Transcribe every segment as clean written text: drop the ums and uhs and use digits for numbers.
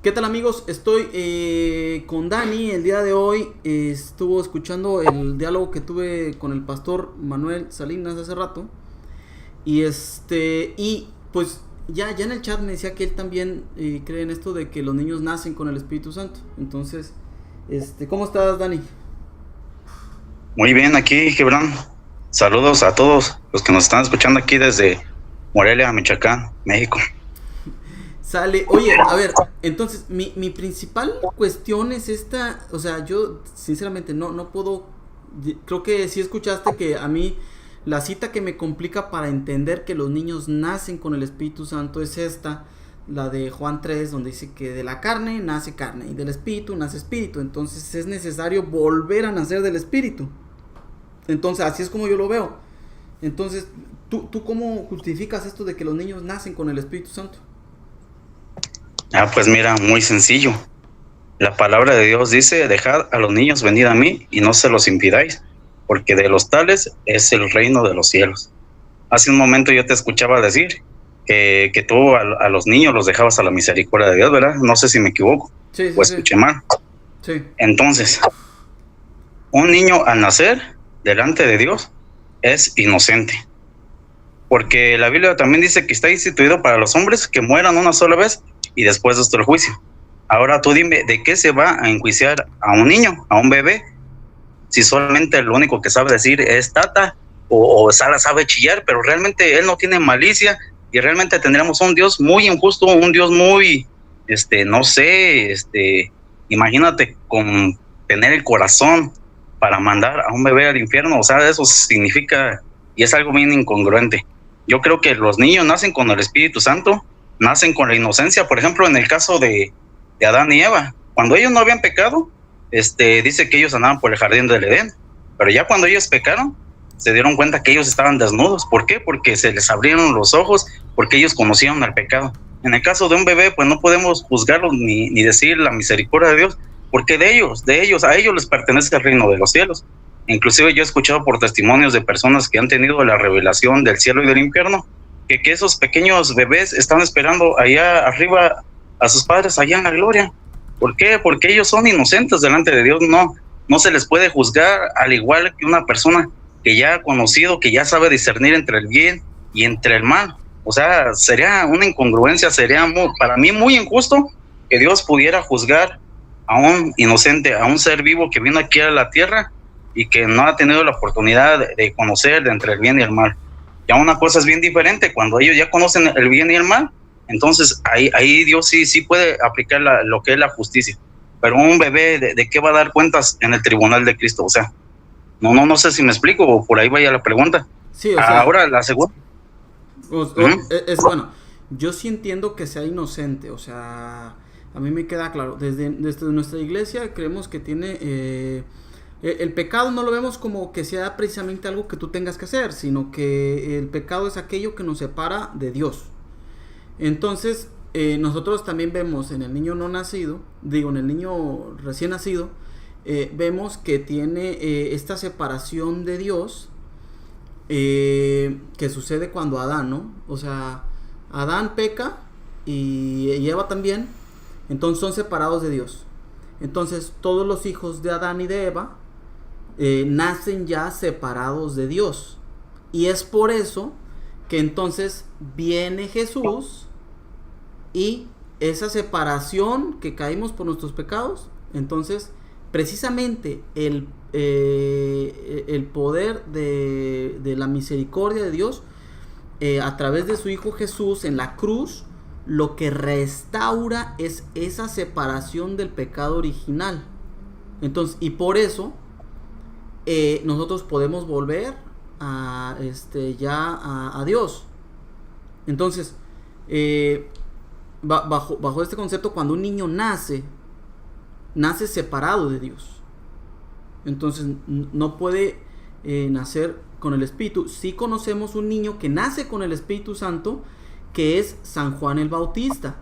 ¿Qué tal, amigos? Estoy con Dani el día de hoy. Estuvo escuchando el diálogo que tuve con el pastor Manuel Salinas hace rato. Y pues ya en el chat me decía que él también cree en esto de que los niños nacen con el Espíritu Santo. Entonces, ¿cómo estás, Dani? Muy bien, aquí, Gibran. Saludos a todos los que nos están escuchando aquí desde Morelia, Michoacán, México. Sale, oye, a ver, entonces mi principal cuestión es esta, o sea, yo sinceramente no puedo, creo que sí escuchaste que a mí la cita que me complica para entender que los niños nacen con el Espíritu Santo es esta, la de Juan 3, donde dice que de la carne nace carne y del Espíritu nace Espíritu, entonces es necesario volver a nacer del Espíritu. Entonces así es como yo lo veo. Entonces, ¿tú cómo justificas esto de que los niños nacen con el Espíritu Santo? Pues mira, muy sencillo. La palabra de Dios dice: dejad a los niños venir a mí y no se los impidáis, porque de los tales es el reino de los cielos. Hace un momento yo te escuchaba decir que tú a los niños los dejabas a la misericordia de Dios, ¿verdad? No sé si me equivoco o escuché mal. Sí. Entonces, un niño al nacer delante de Dios es inocente, porque la Biblia también dice que está instituido para los hombres que mueran una sola vez y después de esto el juicio. Ahora tú dime, ¿de qué se va a enjuiciar a un niño, a un bebé, si solamente lo único que sabe decir es tata o Sara sabe chillar, pero realmente él no tiene malicia y realmente tendríamos un Dios muy injusto, un Dios muy, no sé, imagínate con tener el corazón para mandar a un bebé al infierno? O sea, eso significa, y es algo bien incongruente. Yo creo que los niños nacen con el Espíritu Santo, nacen con la inocencia. Por ejemplo, en el caso de Adán y Eva, cuando ellos no habían pecado, dice que ellos andaban por el jardín del Edén, pero ya cuando ellos pecaron, se dieron cuenta que ellos estaban desnudos. ¿Por qué? Porque se les abrieron los ojos, porque ellos conocieron el pecado. En el caso de un bebé, pues no podemos juzgarlos ni decir la misericordia de Dios, porque a ellos les pertenece el reino de los cielos. Inclusive yo he escuchado por testimonios de personas que han tenido la revelación del cielo y del infierno, que esos pequeños bebés están esperando allá arriba a sus padres allá en la gloria. ¿Por qué? Porque ellos son inocentes delante de Dios. No se les puede juzgar al igual que una persona que ya ha conocido, que ya sabe discernir entre el bien y entre el mal. O sea, sería una incongruencia, sería para mí muy injusto que Dios pudiera juzgar a un inocente, a un ser vivo que vino aquí a la tierra y que no ha tenido la oportunidad de conocer de entre el bien y el mal. Ya una cosa es bien diferente, cuando ellos ya conocen el bien y el mal, entonces ahí Dios sí puede aplicar lo que es la justicia. Pero un bebé, ¿de qué va a dar cuentas en el tribunal de Cristo? O sea, no sé si me explico, o por ahí vaya la pregunta. Sí, o sea, ahora la segunda. Bueno, yo sí entiendo que sea inocente, o sea, a mí me queda claro, desde nuestra iglesia creemos que tiene, el pecado no lo vemos como que sea precisamente algo que tú tengas que hacer, sino que el pecado es aquello que nos separa de Dios. Entonces, nosotros también vemos en el niño no nacido, en el niño recién nacido, vemos que tiene esta separación de Dios, que sucede cuando Adán, ¿no? O sea, Adán peca y Eva también, entonces son separados de Dios. Entonces todos los hijos de Adán y de Eva nacen ya separados de Dios. Y es por eso que entonces viene Jesús y esa separación que caímos por nuestros pecados, entonces precisamente el poder de la misericordia de Dios a través de su Hijo Jesús en la cruz, lo que restaura es esa separación del pecado original. Entonces, y por eso nosotros podemos volver a a Dios. Entonces, bajo este concepto, cuando un niño nace separado de Dios. Entonces no puede nacer con el Espíritu. Sí conocemos un niño que nace con el Espíritu Santo, que es San Juan el Bautista.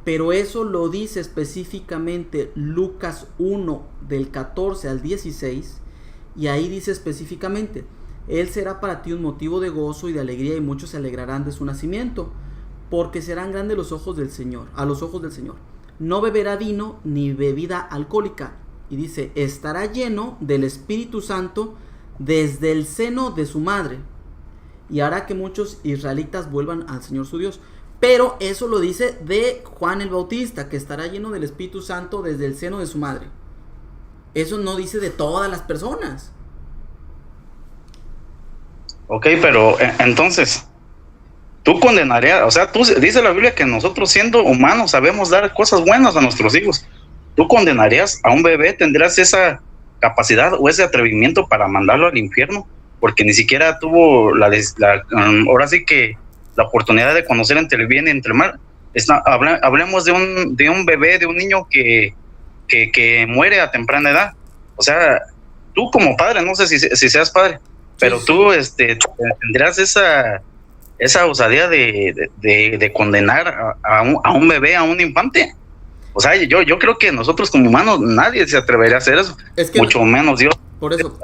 Pero eso lo dice específicamente Lucas 1 del 14 al 16. Y ahí dice específicamente: Él será para ti un motivo de gozo y de alegría, y muchos se alegrarán de su nacimiento, porque serán grandes los ojos del Señor, a los ojos del Señor. no beberá vino ni bebida alcohólica. Y dice, estará lleno del Espíritu Santo desde el seno de su madre, y hará que muchos israelitas vuelvan al Señor su Dios. Pero eso lo dice de Juan el Bautista, que estará lleno del Espíritu Santo desde el seno de su madre. Eso no dice de todas las personas. Ok, pero entonces, tú condenarías, o sea, dice la Biblia que nosotros siendo humanos sabemos dar cosas buenas a nuestros hijos. ¿Tú condenarías a un bebé? ¿Tendrás esa capacidad o ese atrevimiento para mandarlo al infierno? Porque ni siquiera tuvo ahora sí que la oportunidad de conocer entre el bien y entre el mal. Hablemos de un bebé, de un niño que muere a temprana edad. O sea, tú como padre, no sé si seas padre, pero sí, tú tendrás esa osadía de condenar a un bebé, a un infante. O sea, yo creo que nosotros como humanos nadie se atrevería a hacer eso, mucho menos Dios. Por eso,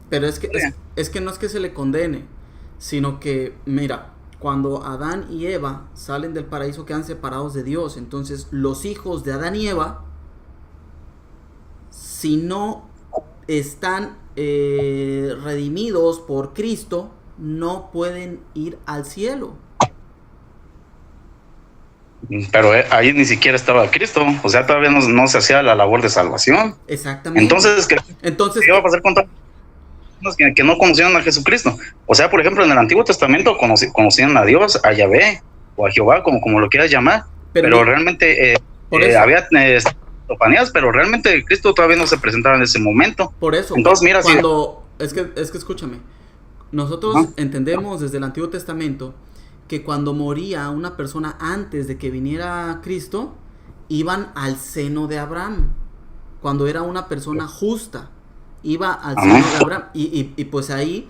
pero es que no es que se le condene, sino que, mira, cuando Adán y Eva salen del paraíso quedan separados de Dios. Entonces los hijos de Adán y Eva, si no están redimidos por Cristo, no pueden ir al cielo. Pero ahí ni siquiera estaba Cristo, o sea, todavía no se hacía la labor de salvación. Exactamente. Entonces, ¿qué iba a pasar con todos los que no conocían a Jesucristo? O sea, por ejemplo, en el Antiguo Testamento conocían a Dios, a Yahvé o a Jehová, como lo quieras llamar, pero realmente había epifanías, pero realmente Cristo todavía no se presentaba en ese momento. Por eso, entonces, mira, es que escúchame, nosotros entendemos desde el Antiguo Testamento que cuando moría una persona antes de que viniera Cristo, iban al seno de Abraham. Cuando era una persona justa, iba al seno de Abraham. Y pues ahí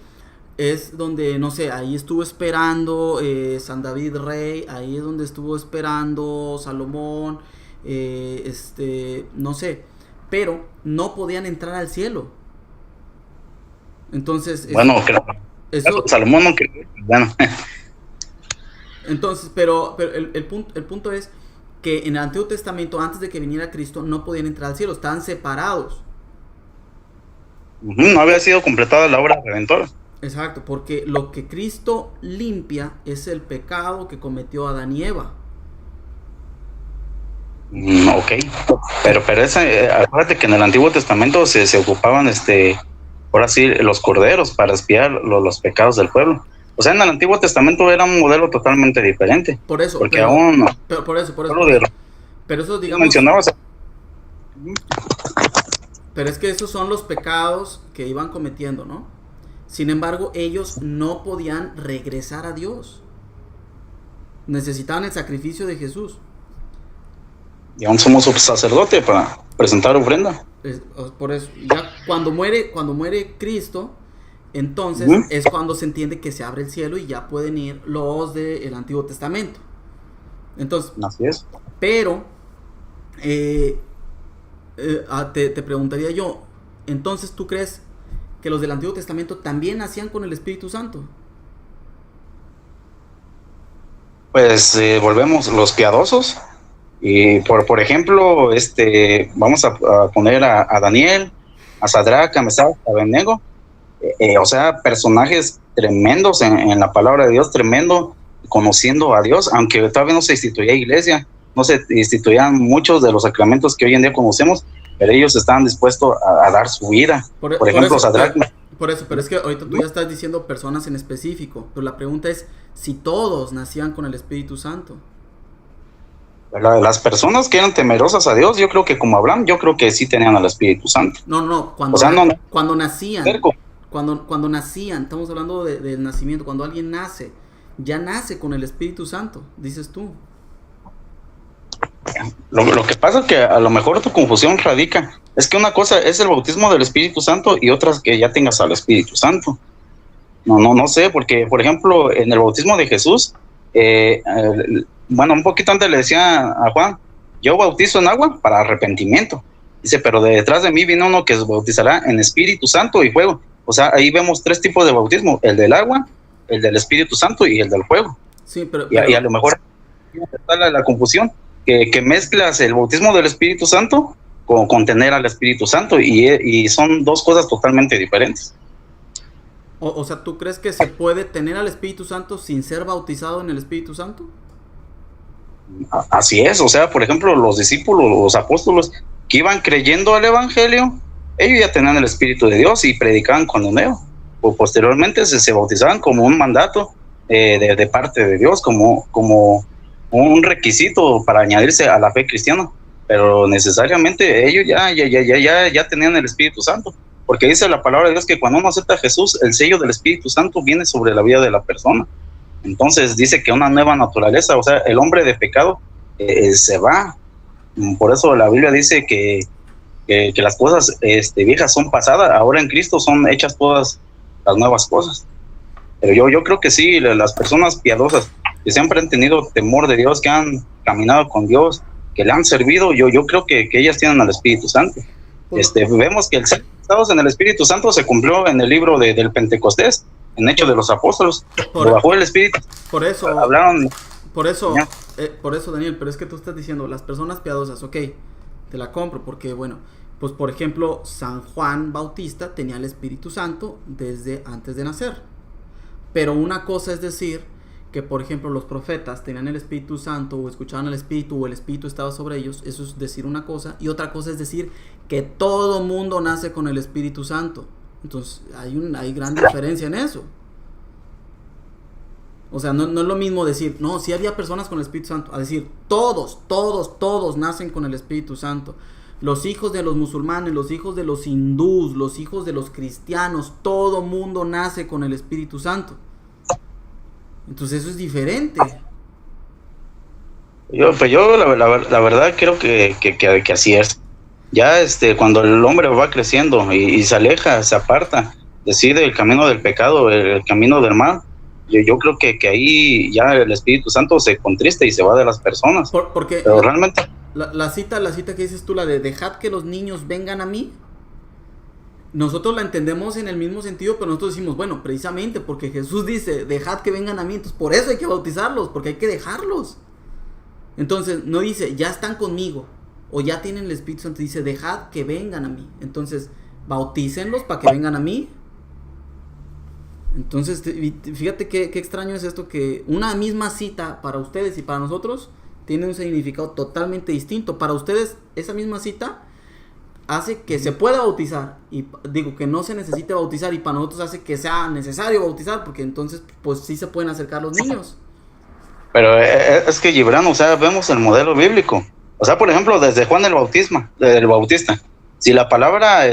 es donde, no sé, ahí estuvo esperando San David rey, ahí es donde estuvo esperando Salomón, no sé, pero no podían entrar al cielo. Entonces, bueno, eso, Salomón no quería, bueno. Entonces, pero el punto es que en el Antiguo Testamento, antes de que viniera Cristo, no podían entrar al cielo, estaban separados. No había sido completada la obra redentora. Exacto, porque lo que Cristo limpia es el pecado que cometió Adán y Eva. Ok, pero acuérdate que en el Antiguo Testamento se ocupaban, ahora sí, los corderos para expiar los pecados del pueblo. O sea, en el Antiguo Testamento era un modelo totalmente diferente. Por eso. Porque aún... Por eso. Pero eso, digamos... Mencionabas... Pero es que esos son los pecados que iban cometiendo, ¿no? Sin embargo, ellos no podían regresar a Dios. Necesitaban el sacrificio de Jesús. Y aún somos un sacerdote para presentar ofrenda. Por eso, ya cuando muere Cristo... Entonces es cuando se entiende que se abre el cielo y ya pueden ir los del Antiguo Testamento. Entonces, así es. Pero te preguntaría yo, entonces ¿tú crees que los del Antiguo Testamento también nacían con el Espíritu Santo? Pues volvemos, los piadosos. Y por ejemplo, vamos a poner a Daniel, a Sadrach, a Mesach, a Abednego. O sea, personajes tremendos en la palabra de Dios, tremendo, conociendo a Dios, aunque todavía no se instituía iglesia, no se instituían muchos de los sacramentos que hoy en día conocemos, pero ellos estaban dispuestos a dar su vida. Por ejemplo, Sadrach. Por eso, pero es que ahorita tú ya estás diciendo personas en específico, pero la pregunta es si todos nacían con el Espíritu Santo. Las personas que eran temerosas a Dios, yo creo que como Abraham, yo creo que sí tenían al Espíritu Santo. Cuando nacían. Cuando nacían, estamos hablando del nacimiento, cuando alguien nace, ya nace con el Espíritu Santo, dices tú. Lo que pasa es que a lo mejor tu confusión radica, es que una cosa es el bautismo del Espíritu Santo y otra es que ya tengas al Espíritu Santo. No sé, porque por ejemplo en el bautismo de Jesús, bueno, un poquito antes le decía a Juan, yo bautizo en agua para arrepentimiento. Dice, pero detrás de mí viene uno que os bautizará en Espíritu Santo y fuego. O sea, ahí vemos 3 tipos de bautismo, el del agua, el del Espíritu Santo y el del fuego. Sí, pero y a lo mejor está la confusión. que mezclas el bautismo del Espíritu Santo con tener al Espíritu Santo, y son dos cosas totalmente diferentes. O sea, ¿tú crees que se puede tener al Espíritu Santo sin ser bautizado en el Espíritu Santo? Así es, o sea, por ejemplo, los discípulos, los apóstoles que iban creyendo al Evangelio, ellos ya tenían el Espíritu de Dios y predicaban con nuevo. Posteriormente se bautizaban como un mandato de parte de Dios, como un requisito para añadirse a la fe cristiana, pero necesariamente ellos ya tenían el Espíritu Santo, porque dice la palabra de Dios que cuando uno acepta a Jesús, el sello del Espíritu Santo viene sobre la vida de la persona. Entonces dice que una nueva naturaleza, o sea, el hombre de pecado se va. Por eso la Biblia dice que las cosas viejas son pasadas, ahora en Cristo son hechas todas las nuevas cosas. Pero yo creo que sí, las personas piadosas que siempre han tenido temor de Dios, que han caminado con Dios, que le han servido, yo creo que ellas tienen al Espíritu Santo. Vemos que el ser bautizados en el Espíritu Santo se cumplió en el libro del Pentecostés, en Hechos de los Apóstoles. Bajó el Espíritu. Por eso hablaron. Por eso, Daniel, pero es que tú estás diciendo las personas piadosas, ok, te la compro, porque bueno, pues por ejemplo, San Juan Bautista tenía el Espíritu Santo desde antes de nacer. Pero una cosa es decir que, por ejemplo, los profetas tenían el Espíritu Santo o escuchaban al Espíritu o el Espíritu estaba sobre ellos. Eso es decir una cosa. Y otra cosa es decir que todo mundo nace con el Espíritu Santo. Entonces hay gran diferencia en eso. O sea, no es lo mismo decir, no, sí había personas con el Espíritu Santo, a decir, todos nacen con el Espíritu Santo. Los hijos de los musulmanes, los hijos de los hindús, los hijos de los cristianos, todo mundo nace con el Espíritu Santo. Entonces eso es diferente. Yo la verdad creo que así es. Ya cuando el hombre va creciendo y se aleja, se aparta, decide el camino del pecado, el camino del mal, yo creo que ahí ya el Espíritu Santo se contrista y se va de las personas. Porque pero realmente la cita que dices tú, la de dejad que los niños vengan a mí, nosotros la entendemos en el mismo sentido, pero nosotros decimos, bueno, precisamente porque Jesús dice, dejad que vengan a mí, entonces por eso hay que bautizarlos, porque hay que dejarlos. Entonces no dice, ya están conmigo, o ya tienen el Espíritu Santo, dice, dejad que vengan a mí. Entonces, bautícenlos para que vengan a mí. Entonces, fíjate qué extraño es esto, que una misma cita para ustedes y para nosotros tiene un significado totalmente distinto. Para ustedes, esa misma cita hace que se pueda bautizar, y digo que no se necesite bautizar, y para nosotros hace que sea necesario bautizar, porque entonces pues sí se pueden acercar los niños. Pero es que, Gibran, o sea, vemos el modelo bíblico. O sea, por ejemplo, desde Juan el Bautista, si la palabra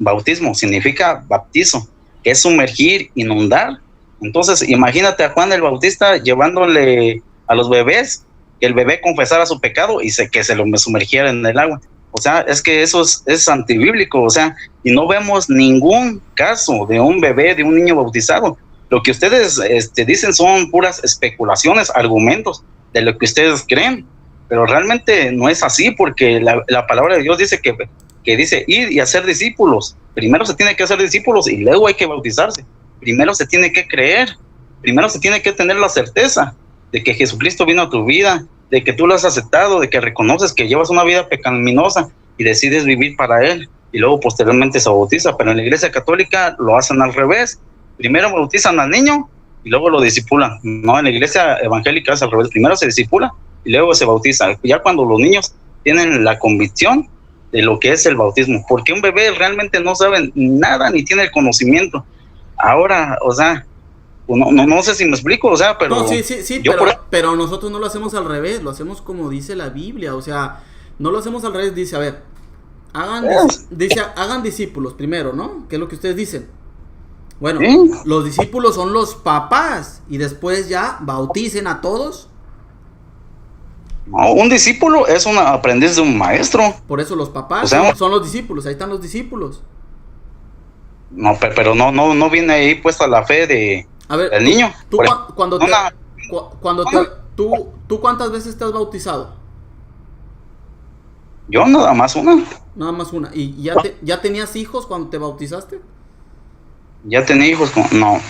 bautismo significa bautizo, que es sumergir, inundar, entonces imagínate a Juan el Bautista llevándole a los bebés, que el bebé confesara su pecado y que se lo sumergiera en el agua. O sea, es que eso es antibíblico, o sea, y no vemos ningún caso de un bebé, de un niño bautizado. Lo que ustedes dicen son puras especulaciones, argumentos de lo que ustedes creen, pero realmente no es así, porque la palabra de Dios dice que dice ir y hacer discípulos. Primero se tiene que hacer discípulos y luego hay que bautizarse. Primero se tiene que creer, primero se tiene que tener la certeza de que Jesucristo vino a tu vida, de que tú lo has aceptado, de que reconoces que llevas una vida pecaminosa y decides vivir para Él, y luego posteriormente se bautiza. Pero en la Iglesia Católica lo hacen al revés. Primero bautizan al niño y luego lo discipulan. No, en la Iglesia Evangélica es al revés. Primero se discipula y luego se bautiza. Ya cuando los niños tienen la convicción de lo que es el bautismo, porque un bebé realmente no sabe nada ni tiene el conocimiento. Ahora, o sea, no sé si me explico, o sea, pero... No, sí, pero nosotros no lo hacemos al revés, lo hacemos como dice la Biblia, o sea, no lo hacemos al revés, dice, a ver, hagan discípulos primero, ¿no? ¿Qué es lo que ustedes dicen? Bueno, los discípulos son los papás, y después ya bauticen a todos. No, un discípulo es un aprendiz de un maestro. Por eso los papás son los discípulos, ahí están los discípulos. No, pero no viene ahí puesta la fe del niño. ¿Tú cuántas veces te has bautizado? Yo nada más una. Nada más una. ¿Y ya tenías hijos cuando te bautizaste? Ya tenía hijos, no.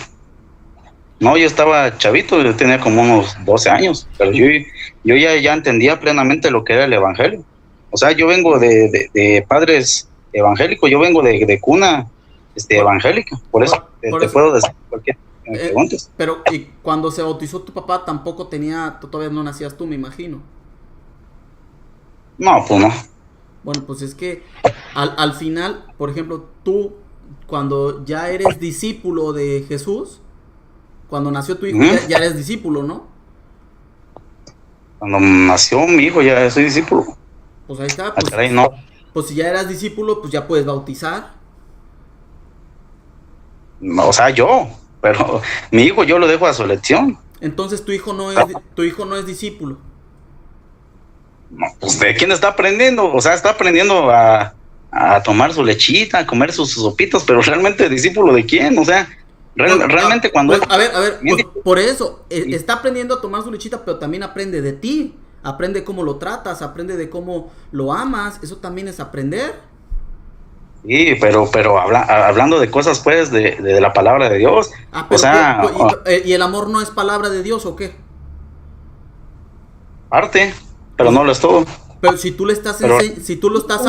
No, yo estaba chavito, yo tenía como unos 12 años, pero yo ya entendía plenamente lo que era el evangelio. O sea, yo vengo de padres evangélicos, yo vengo de cuna evangélica, por eso Por te eso. puedo decir cualquier que me preguntes. Pero y cuando se bautizó tu papá tampoco tú todavía no nacías tú, me imagino. No, pues no. Bueno, pues es que al final, por ejemplo, tú cuando ya eres discípulo de Jesús, cuando nació tu hijo, ya eres discípulo, ¿no? Cuando nació mi hijo ya soy discípulo. Pues ahí está, Ah, caray, no. pues si ya eras discípulo, pues ya puedes bautizar. No, o sea, pero mi hijo yo lo dejo a su elección. Entonces tu hijo no es discípulo. No, pues ¿de quién está aprendiendo? O sea, está aprendiendo a tomar su lechita, a comer sus sopitas, pero realmente discípulo de quién, o sea, realmente cuando... Pues, a ver, pues, por eso, está aprendiendo a tomar su lechita, pero también aprende de ti, aprende cómo lo tratas, aprende de cómo lo amas, eso también es aprender. Sí, pero hablando de cosas, pues, de la palabra de Dios, Pero o sea... ¿y el amor no es palabra de Dios o qué? Parte, pero no lo es todo. Pero si tú le estás si tú lo estás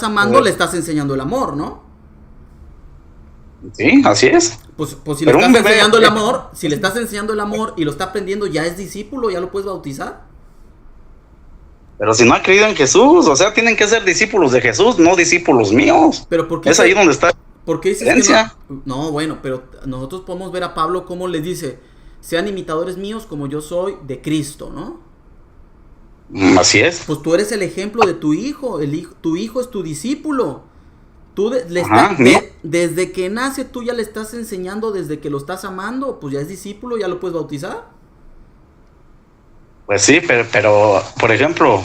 amando, le estás enseñando el amor, ¿no? Sí, así es. Pues si le estás enseñando el amor, si le estás enseñando el amor y lo está aprendiendo, ya es discípulo, ya lo puedes bautizar. Pero si no ha creído en Jesús, o sea, tienen que ser discípulos de Jesús, no discípulos míos. Pero ¿por qué es ahí donde está ¿por qué dices que no? No, bueno, pero nosotros podemos ver a Pablo cómo les dice, sean imitadores míos como yo soy de Cristo, ¿no? Así es. Pues tú eres el ejemplo de tu hijo, tu hijo es tu discípulo. Tú desde que nace tú ya le estás enseñando, desde que lo estás amando, pues ya es discípulo, ya lo puedes bautizar. Pues sí, pero por ejemplo,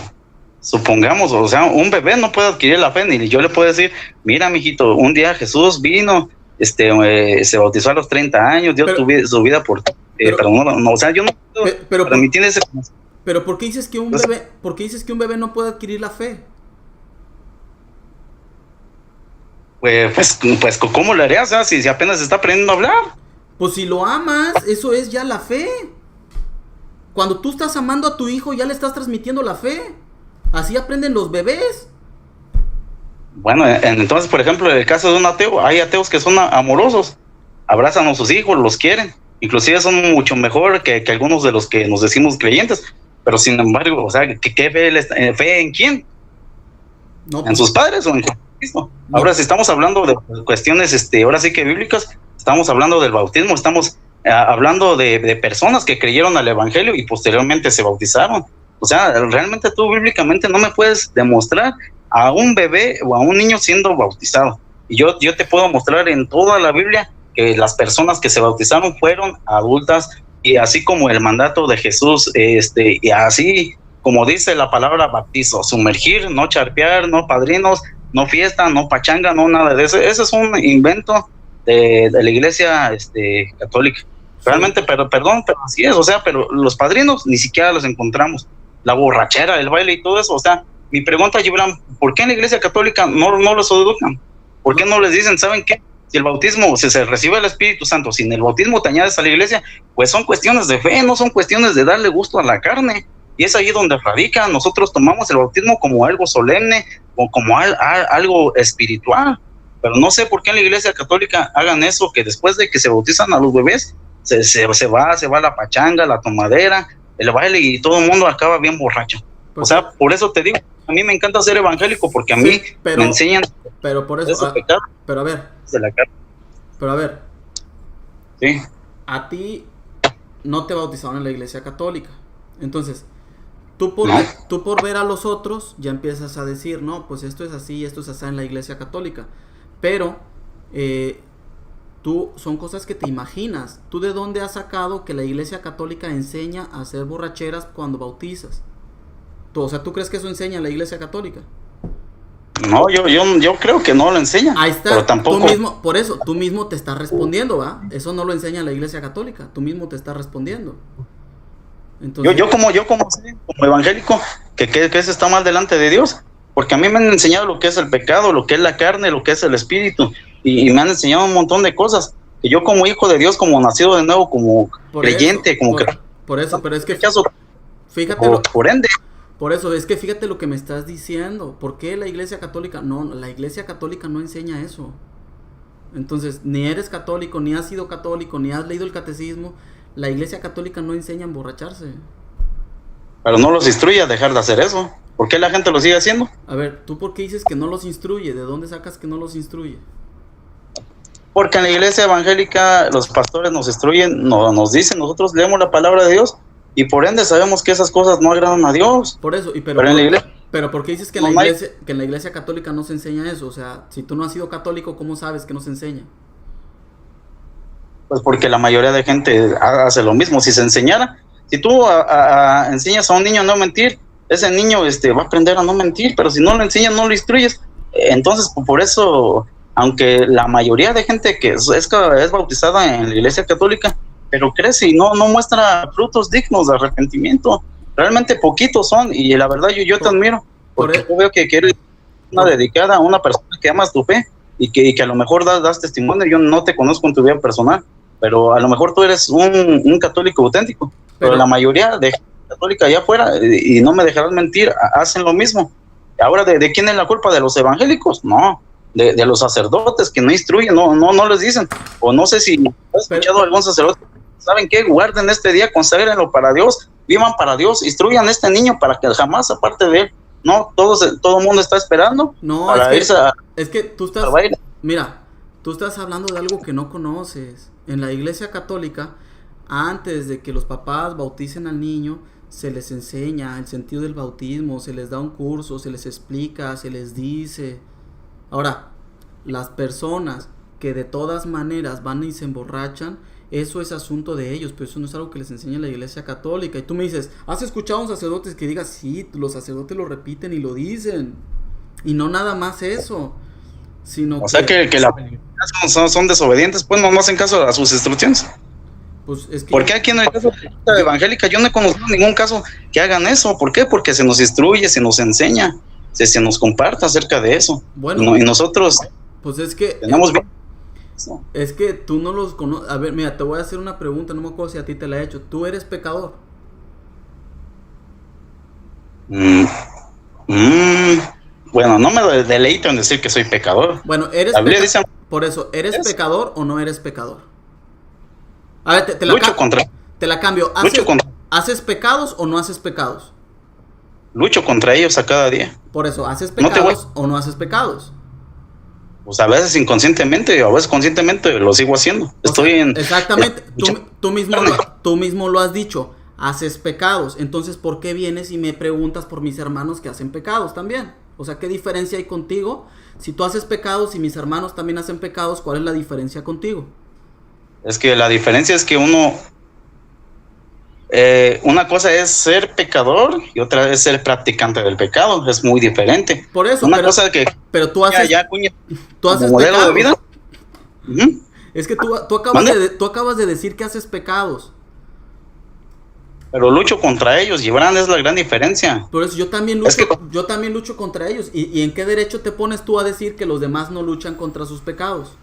supongamos, o sea, un bebé no puede adquirir la fe, ni yo le puedo decir, mira, mijito, un día Jesús vino, se bautizó a los 30 años, dio su vida por ti, pero no, o sea, yo no puedo permitir ese... Pero ¿por qué dices que un bebé no puede adquirir la fe? Pues ¿cómo le harías? O sea, si apenas está aprendiendo a hablar. Pues si lo amas, eso es ya la fe. Cuando tú estás amando a tu hijo, ya le estás transmitiendo la fe. Así aprenden los bebés. Bueno, entonces, por ejemplo, en el caso de un ateo, hay ateos que son amorosos, abrazan a sus hijos, los quieren, inclusive son mucho mejor que algunos de los que nos decimos creyentes, pero sin embargo, o sea, ¿qué fe en quién? No, pues, ¿en sus padres o en Cristo? No. Ahora, si estamos hablando de cuestiones, ahora sí que bíblicas, estamos hablando del bautismo, estamos hablando de personas que creyeron al evangelio y posteriormente se bautizaron. O sea, realmente tú bíblicamente no me puedes demostrar a un bebé o a un niño siendo bautizado. Y yo te puedo mostrar en toda la Biblia que las personas que se bautizaron fueron adultas, y así como el mandato de Jesús, y así como dice la palabra bautizo, sumergir, no charpear, no padrinos, no fiesta, no pachanga, no nada de eso. Ese es un invento de la iglesia católica. Realmente, pero así es, o sea, pero los padrinos ni siquiera los encontramos. La borrachera, el baile y todo eso, o sea, mi pregunta, Gibran, ¿por qué en la iglesia católica no los educan? ¿Por qué no les dicen, saben qué? Si el bautismo, si se recibe el Espíritu Santo, si en el bautismo te añades a la iglesia, pues son cuestiones de fe, no son cuestiones de darle gusto a la carne. Y es ahí donde radica. Nosotros tomamos el bautismo como algo solemne o como algo espiritual. Pero no sé por qué en la iglesia católica hagan eso, que después de que se bautizan a los bebés, se va la pachanga, la tomadera, el baile, y todo el mundo acaba bien borracho. Pues, o sea, por eso te digo, a mí me encanta ser evangélico, porque a mí me enseñan. Pero por eso, pero a ver. De la carne. Pero a ver. Sí. A ti no te bautizaron en la iglesia católica. Entonces, tú por ver a los otros, ya empiezas a decir, no, pues esto es así en la iglesia católica. Pero, son cosas que te imaginas. ¿Tú de dónde has sacado que la iglesia católica enseña a hacer borracheras cuando bautizas? O sea, ¿tú crees que eso enseña la iglesia católica? No, yo creo que no lo enseña. Ahí está, pero tampoco... tú mismo te estás respondiendo, ¿va? Eso no lo enseña la iglesia católica, tú mismo te estás respondiendo. Entonces... Yo como evangélico, que eso está mal delante de Dios, porque a mí me han enseñado lo que es el pecado, lo que es la carne, lo que es el espíritu, y me han enseñado un montón de cosas, que yo como hijo de Dios, como nacido de nuevo, como Por creyente, eso, como que por eso, pero es que rechazo, fíjate lo, por ende. por eso, es que fíjate lo que me estás diciendo. ¿Por qué la Iglesia Católica? No, la Iglesia Católica no enseña eso. Entonces, ni eres católico, ni has sido católico, ni has leído el catecismo. La Iglesia Católica no enseña a emborracharse. Pero no los instruye a dejar de hacer eso. ¿Por qué la gente lo sigue haciendo? A ver, ¿tú por qué dices que no los instruye? ¿De dónde sacas que no los instruye? Porque en la iglesia evangélica los pastores nos instruyen, nos dicen, nosotros leemos la palabra de Dios y por ende sabemos que esas cosas no agradan a Dios. Por eso, pero en la iglesia, pero ¿por qué dices que, no que en la iglesia católica no se enseña eso? O sea, si tú no has sido católico, ¿cómo sabes que no se enseña? Pues porque la mayoría de gente hace lo mismo. Si se enseñara, si tú enseñas a un niño a no mentir, ese niño va a aprender a no mentir, pero si no lo enseñas, no lo instruyes. Entonces, por eso, aunque la mayoría de gente que es bautizada en la iglesia católica, pero crece y no muestra frutos dignos de arrepentimiento, realmente poquitos son, y la verdad yo te admiro, porque yo veo que eres una dedicada, una persona que amas tu fe, y que a lo mejor das testimonio. Yo no te conozco en tu vida personal, pero a lo mejor tú eres un católico auténtico, pero la mayoría de católica allá afuera, y no me dejarás mentir, hacen lo mismo. Ahora, ¿de quién es la culpa? ¿De los evangélicos? No, de los sacerdotes que no instruyen, no les dicen. O no sé si has escuchado a algún sacerdote, ¿saben qué? Guarden este día, conságrenlo para Dios, vivan para Dios, instruyan a este niño para que jamás aparte de él. No, todo el mundo está esperando para irse a... Es que tú estás... Mira, tú estás hablando de algo que no conoces. En la iglesia católica, antes de que los papás bauticen al niño, se les enseña el sentido del bautismo, se les da un curso, se les explica, se les dice. Ahora, las personas que de todas maneras van y se emborrachan, eso es asunto de ellos, pero eso no es algo que les enseña la iglesia católica. Y tú me dices, ¿has escuchado a un sacerdote que diga, sí, los sacerdotes lo repiten y lo dicen? Y no nada más eso, sino sea que la son desobedientes, pues no hacen caso a sus instrucciones. Pues es que porque aquí en la iglesia evangélica yo no he conocido ningún caso que hagan eso. ¿Por qué? Porque se nos instruye, se nos enseña, se nos comparte acerca de eso. Bueno, y nosotros pues es que tenemos bien. Es que tú no los conoces. A ver, mira, te voy a hacer una pregunta, no me acuerdo si a ti te la he hecho. ¿Tú eres pecador? Bueno, no me deleito en decir que soy pecador. Bueno, por eso, ¿eres pecador o no eres pecador? A ver, te la cambio. ¿Haces pecados o no haces pecados? Lucho contra ellos a cada día. Por eso, ¿haces pecados o no haces pecados? Pues a veces inconscientemente y a veces conscientemente lo sigo haciendo. Exactamente. Tú mismo lo has dicho. Haces pecados. Entonces, ¿por qué vienes y me preguntas por mis hermanos que hacen pecados también? O sea, ¿qué diferencia hay contigo? Si tú haces pecados y mis hermanos también hacen pecados, ¿cuál es la diferencia contigo? Es que la diferencia es que una cosa es ser pecador y otra es ser practicante del pecado. Es muy diferente. Por eso, pero tú haces modelo de vida. Es que tú acabas de decir que haces pecados. Pero lucho contra ellos, Gibran, es la gran diferencia. Por eso yo también lucho contra ellos. ¿Y en qué derecho te pones tú a decir que los demás no luchan contra sus pecados?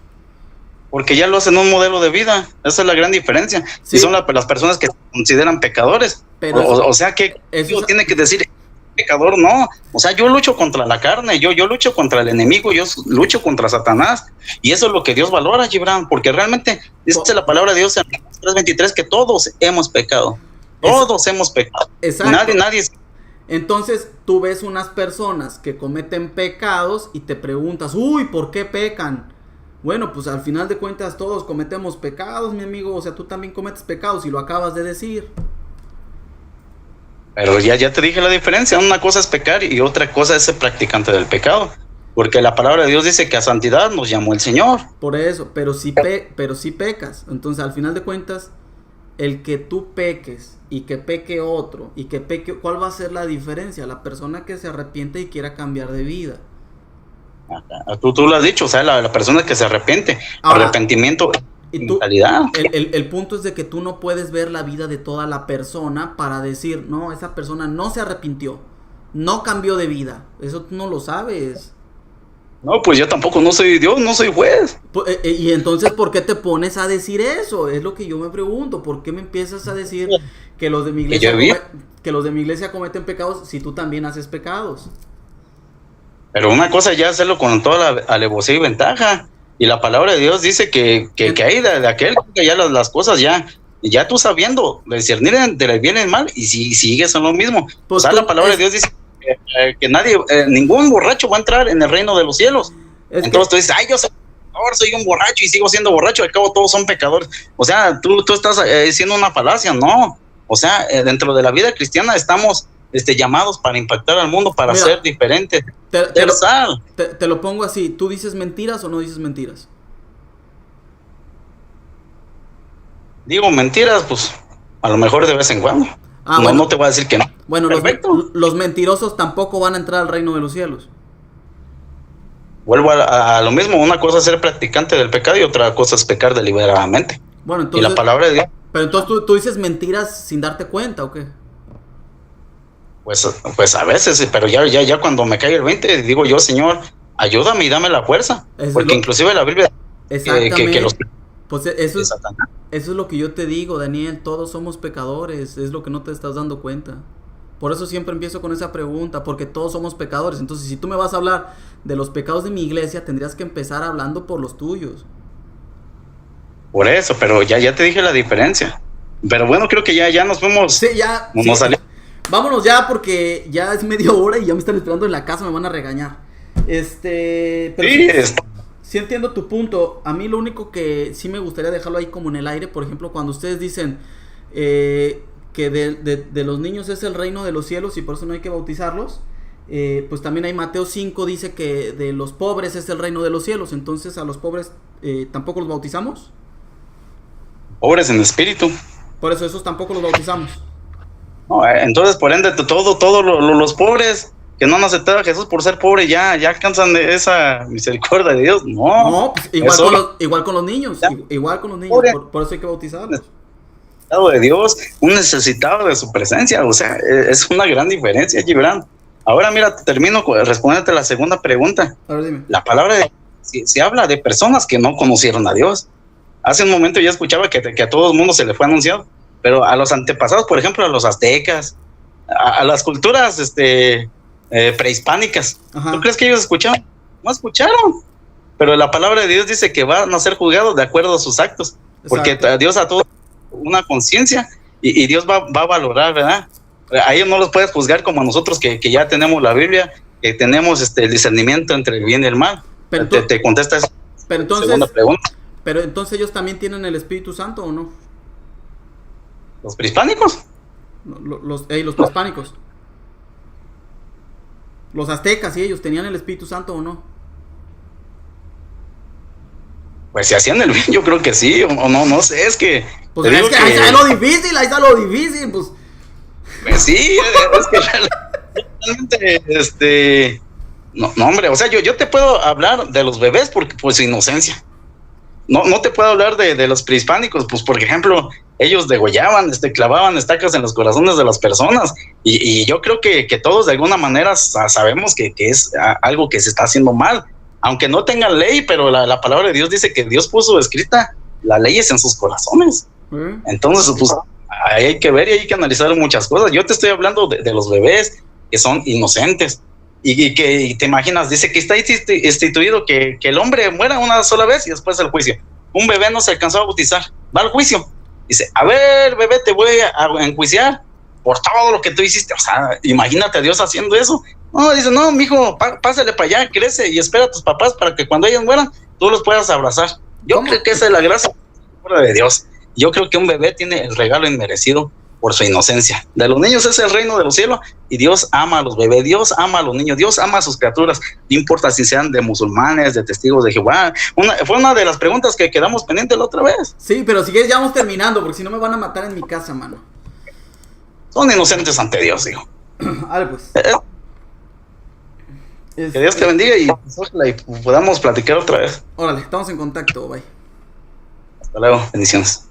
Porque ya lo hacen un modelo de vida. Esa es la gran diferencia. Sí. Y son las personas que se consideran pecadores. Pero o sea que eso tiene que decir pecador, no. O sea, yo lucho contra la carne, yo lucho contra el enemigo, yo lucho contra Satanás. Y eso es lo que Dios valora, Gibran. Porque realmente dice la palabra de Dios en 3:23 que todos hemos pecado. Todos hemos pecado. Exacto. Nadie. Entonces tú ves unas personas que cometen pecados y te preguntas, uy, ¿por qué pecan? Bueno, pues al final de cuentas todos cometemos pecados, mi amigo. O sea, tú también cometes pecados y lo acabas de decir. Pero ya te dije la diferencia. Una cosa es pecar y otra cosa es ser practicante del pecado. Porque la palabra de Dios dice que a santidad nos llamó el Señor. Por eso, pero sí pecas. Entonces, al final de cuentas, el que tú peques y que peque otro y que peque, ¿cuál va a ser la diferencia? La persona que se arrepiente y quiera cambiar de vida. Tú lo has dicho, o sea, la persona que se arrepiente. Ahora, arrepentimiento y mentalidad. El punto es de que tú no puedes ver la vida de toda la persona para decir, no, esa persona no se arrepintió, no cambió de vida. Eso tú no lo sabes. No, pues yo tampoco no soy Dios, no soy juez. Y entonces, ¿por qué te pones a decir eso? Es lo que yo me pregunto. ¿Por qué me empiezas a decir que los de mi iglesia, que los de mi iglesia cometen pecados si tú también haces pecados? Pero una cosa ya hacerlo con toda la alevosía y ventaja. Y la palabra de Dios dice que hay de aquel que ya las cosas ya tú sabiendo discernir entre el bien y el mal, y si sigues en lo mismo. Pues o sea, la palabra de Dios dice que nadie, ningún borracho va a entrar en el reino de los cielos. Entonces tú dices, ay, yo soy un borracho y sigo siendo borracho, al cabo todos son pecadores. O sea, tú estás diciendo una falacia, no. O sea, dentro de la vida cristiana estamos llamados para impactar al mundo, para ser diferentes. Te lo pongo así, ¿tú dices mentiras o no dices mentiras? Digo mentiras, pues a lo mejor de vez en cuando. No te voy a decir que no. Bueno, los mentirosos tampoco van a entrar al reino de los cielos. Vuelvo a lo mismo, una cosa es ser practicante del pecado y otra cosa es pecar deliberadamente. Bueno, entonces, y la palabra de Dios. Pero entonces tú dices mentiras sin darte cuenta, ¿o qué? Pues a veces, pero ya cuando me cae el 20, digo yo, Señor, ayúdame y dame la fuerza. Porque inclusive la Biblia que los pues eso es lo que yo te digo, Daniel, todos somos pecadores, es lo que no te estás dando cuenta. Por eso siempre empiezo con esa pregunta, porque todos somos pecadores. Entonces, si tú me vas a hablar de los pecados de mi iglesia, tendrías que empezar hablando por los tuyos. Por eso, pero ya te dije la diferencia. Pero bueno, creo que ya nos fuimos. Sí, ya. Nos salió. Vámonos ya, porque ya es 30 y ya me están esperando en la casa, me van a regañar. Pero sí entiendo tu punto. A mí lo único que sí me gustaría dejarlo ahí como en el aire, por ejemplo, cuando ustedes dicen que de los niños es el reino de los cielos y por eso no hay que bautizarlos, pues también hay Mateo 5, dice que de los pobres es el reino de los cielos. Entonces, ¿a los pobres tampoco los bautizamos? Pobres en espíritu. Por eso esos tampoco los bautizamos. No, entonces por ende todos los pobres que no han aceptado a Jesús por ser pobre ya alcanzan de esa misericordia de Dios. No, pues igual con los niños, igual con los niños, por eso hay que bautizarlos. De Dios, un necesitado de su presencia, o sea, es una gran diferencia, Gibran. Ahora mira, termino respondiéndote la segunda pregunta. A ver, dime. La palabra se habla de personas que no conocieron a Dios. Hace un momento ya escuchaba que a todo el mundo se le fue anunciado, pero a los antepasados, por ejemplo, a los aztecas, a las culturas prehispánicas, ajá, ¿tú crees que ellos escucharon? No escucharon, pero la palabra de Dios dice que van a ser juzgados de acuerdo a sus actos. Exacto. Porque Dios a todos una conciencia y Dios va a valorar, ¿verdad? A ellos no los puedes juzgar como a nosotros que ya tenemos la Biblia, que tenemos el discernimiento entre el bien y el mal. Pero te contesta esa segunda pregunta. Pero entonces ellos también tienen el Espíritu Santo, ¿o no? ¿Los prehispánicos? Los prehispánicos. Los aztecas, ¿y ellos tenían el Espíritu Santo o no? Pues si hacían el bien, yo creo que sí, o no sé, es que... Pues es que ahí está lo difícil, pues... Pues sí, es que realmente, no, hombre, o sea, yo te puedo hablar de los bebés por su inocencia. No te puedo hablar de los prehispánicos, pues por ejemplo, ellos degollaban, clavaban estacas en los corazones de las personas, y yo creo que todos de alguna manera sabemos que es algo que se está haciendo mal, aunque no tengan ley, pero la palabra de Dios dice que Dios puso escrita las leyes en sus corazones. Entonces, pues hay que ver y hay que analizar muchas cosas. Yo te estoy hablando de los bebés que son inocentes. Y que te imaginas, dice que está instituido que el hombre muera una sola vez y después el juicio. Un bebé no se alcanzó a bautizar, va al juicio. Dice, a ver, bebé, te voy a enjuiciar por todo lo que tú hiciste. O sea, imagínate a Dios haciendo eso. No, dice, no, mijo, pásale para allá, crece y espera a tus papás para que cuando ellos mueran, tú los puedas abrazar. Yo creo que esa es la gracia de Dios. Yo creo que un bebé tiene el regalo inmerecido por su inocencia. De los niños es el reino de los cielos y Dios ama a los bebés, Dios ama a los niños, Dios ama a sus criaturas, no importa si sean de musulmanes, de testigos de Jehová. Fue una de las preguntas que quedamos pendientes la otra vez. Sí, pero si quieres ya vamos terminando, porque si no me van a matar en mi casa, mano. Son inocentes ante Dios, hijo. Vale, pues. Que Dios te bendiga y podamos platicar otra vez. Órale, estamos en contacto, bye. Hasta luego, bendiciones.